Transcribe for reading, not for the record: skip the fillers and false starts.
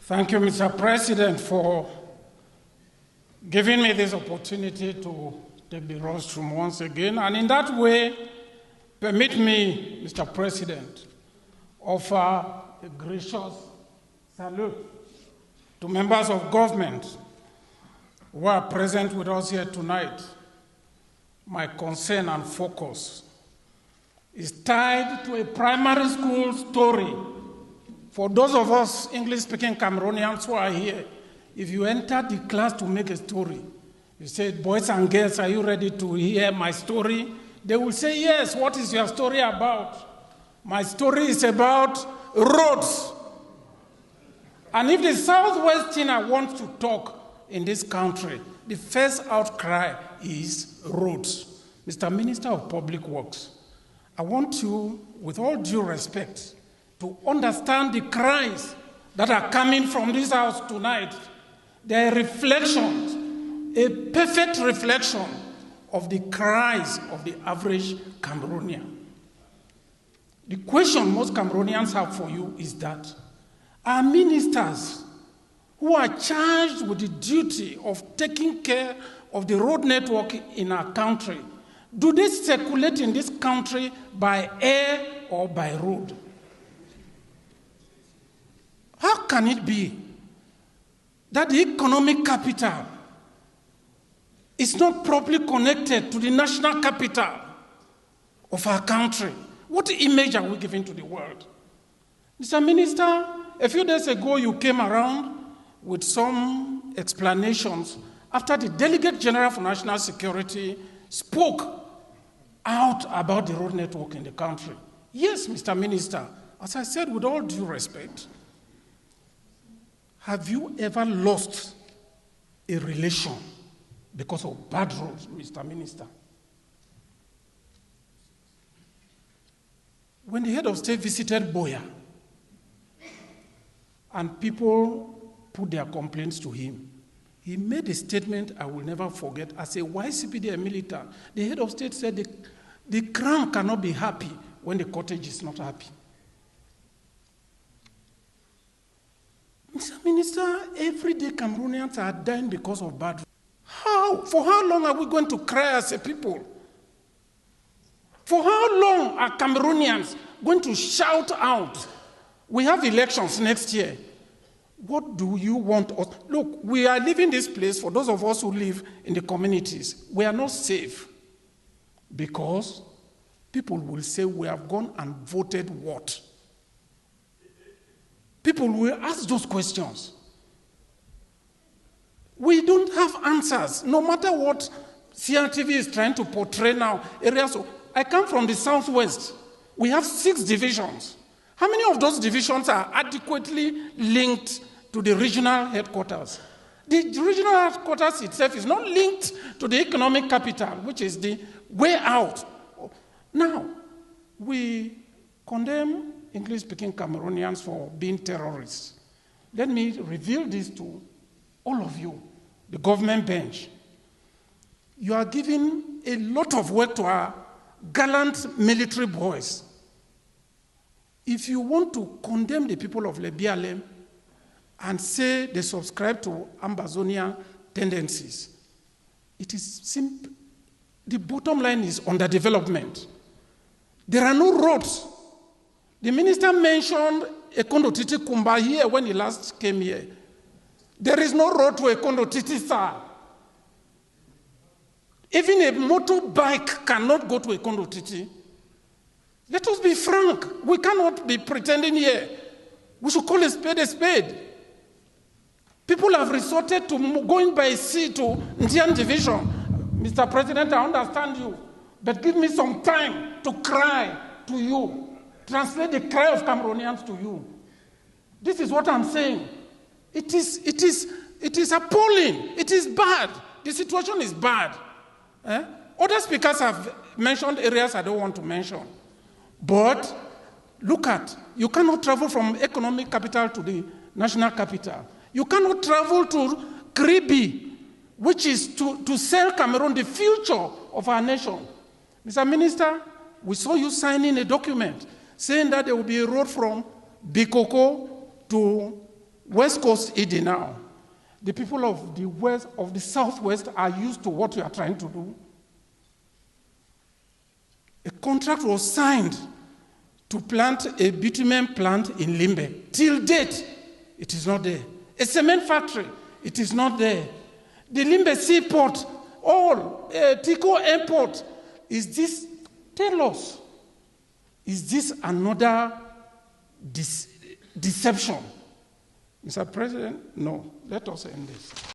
Thank you, Mr. President, for giving me this opportunity to take the rostrum once again. And in that way, permit me, Mr. President, offer a gracious salute to members of government who are present with us here tonight. My concern and focus is tied to a primary school story. For those of us English-speaking Cameroonians who are here, if you enter the class to make a story, you say, boys and girls, are you ready to hear my story? They will say, yes, what is your story about? My story is about roads. And if the Southwesterner wants to talk in this country, the first outcry is roads. Mr. Minister of Public Works, I want you, with all due respect, to understand the cries that are coming from this house tonight. They are reflections, a perfect reflection of the cries of the average Cameroonian. The question most Cameroonians have for you is that our ministers who are charged with the duty of taking care of the road network in our country, do they circulate in this country by air or by road? How can it be that the economic capital is not properly connected to the national capital of our country? What image are we giving to the world? Mr. Minister, a few days ago you came around with some explanations after the Delegate General for National Security spoke out about the road network in the country. Yes, Mr. Minister, as I said with all due respect, have you ever lost a relation because of bad roads, Mr. Minister? When the head of state visited Boya and people put their complaints to him, he made a statement I will never forget. As a YCPD militant, the head of state said the crown cannot be happy when the cottage is not happy. Mr. Minister, everyday Cameroonians are dying because of bad roads. How? For how long are we going to cry as a people? For how long are Cameroonians going to shout out? We have elections next year. What do you want us? Look, we are leaving this place, for those of us who live in the communities, we are not safe because people will say we have gone and voted what? People will ask those questions. We don't have answers, no matter what CRTV is trying to portray now. I come from the Southwest. We have 6 divisions. How many of those divisions are adequately linked to the regional headquarters? The regional headquarters itself is not linked to the economic capital, which is the way out. Now, we condemn English-speaking Cameroonians for being terrorists. Let me reveal this to all of you, the government bench. You are giving a lot of work to our gallant military boys. If you want to condemn the people of Lebialem and say they subscribe to Ambazonian tendencies, it is simple. The bottom line is underdevelopment. There are no roads. The minister mentioned Ekondo Titi Kumba here when he last came here. There is no road to Ekondo Titi, sir. Even a motorbike cannot go to Ekondo Titi. Let us be frank. We cannot be pretending here. We should call a spade a spade. People have resorted to going by sea to Indian Division. Mr. President, I understand you, but give me some time to cry to you. Translate the cry of Cameroonians to you. This is what I'm saying. It is appalling. It is bad. The situation is bad. Other speakers have mentioned areas I don't want to mention. But look at, you cannot travel from economic capital to the national capital. You cannot travel to Kribi, which is to sell Cameroon, the future of our nation. Mr. Minister, we saw you signing a document saying that there will be a road from Bikoko to West Coast ED now, the people of the west, of the southwest are used to what you are trying to do. A contract was signed to plant a bitumen plant in Limbe. Till date, it is not there. A cement factory, it is not there. The Limbe seaport, all, Tico airport, is this, tell us, is this another deception? Mr. President, no, let us end this.